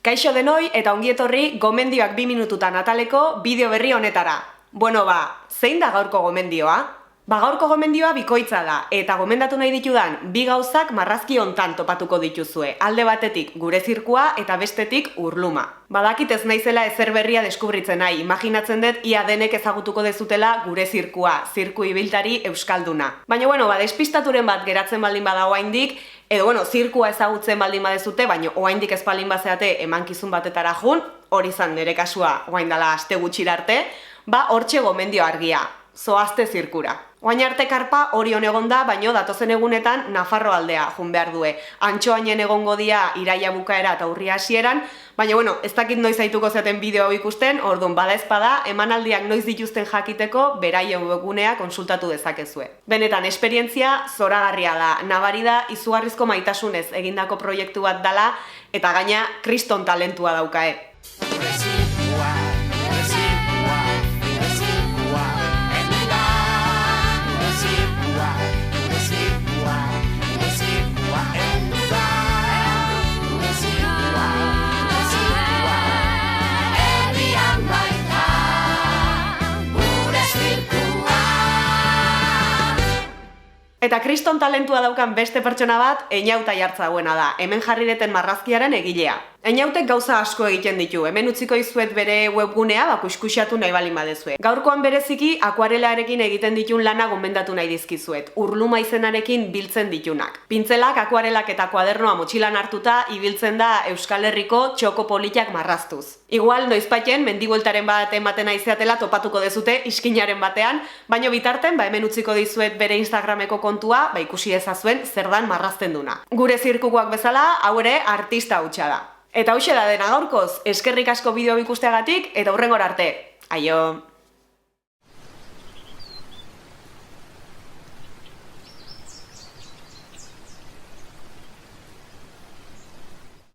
Kaixo denoi eta ongietorri gomendioak 2 minututan ataleko bideo berri honetara. Bueno zein da gaurko gomendioa? Gaurko gomendioa bikoitza da, eta gomendatu nahi ditudan bi gauzak marrazki hontan topatuko dituzue. Alde batetik gure zirkua eta bestetik urluma. Badakit ez naizela ezer berria deskubritzen nahi, imaginatzen dut ia denek ezagutuko dezutela gure zirkua, zirku ibiltari euskalduna. Baina despistaturen bat geratzen baldin bada oraindik, edo zirkua ezagutzen baldin badezute, baina oraindik ez baldin bazeate emankizun batetara jun, hori izan nire kasua orain dela aste gutxira arte, hortxe gomendio argia, zoazte zirkura. Orain arte karpa Orion egon da, baino datozen egunetan Nafarro aldea jun behar due. Antxoainen egongo dia iraia bukaera eta urria hasieran, baina ez dakit noiz zaituko zaten bideo hau ikusten, orduan bada ezpada, emanaldiak noiz dituzten jakiteko beraien webgunea konsultatu dezakezue. Benetan, esperientzia zoragarria da, nabari da izugarrizko maitasunez egindako proiektu bat dala, eta gaina kriston talentua daukae. Eta kriston talentua daukan beste pertsona bat, Eñauta jartza dauena da, hemen jarri deten marrazkiaren egilea. Eñautek gauza asko egiten ditu, hemen utziko izuet bere webgunea kuskuxatu nahi balin badezue. Gaurkoan bereziki akuarelarekin egiten ditun lana gomendatu nahi dizkizuet, urluma izenarekin biltzen ditunak. Pintzelak, akuarelak eta kuadernoa motxilan hartuta ibiltzen da Euskal Herriko txoko politak marraztuz. Igual noizpaiten mendibueltaren bat ematen aizeatela topatuko dezute iskinaren batean, baino bitarten hemen utziko dizuet bere Instagrameko kontua, ikusi ezazuen zer dan marrazten duna. Gure zirkukoak bezala, hau ere artista hutsa da. Eta hauxe da dena gaurkoz, eskerrik asko bideo ikusteagatik eta hurrengora arte. Aio!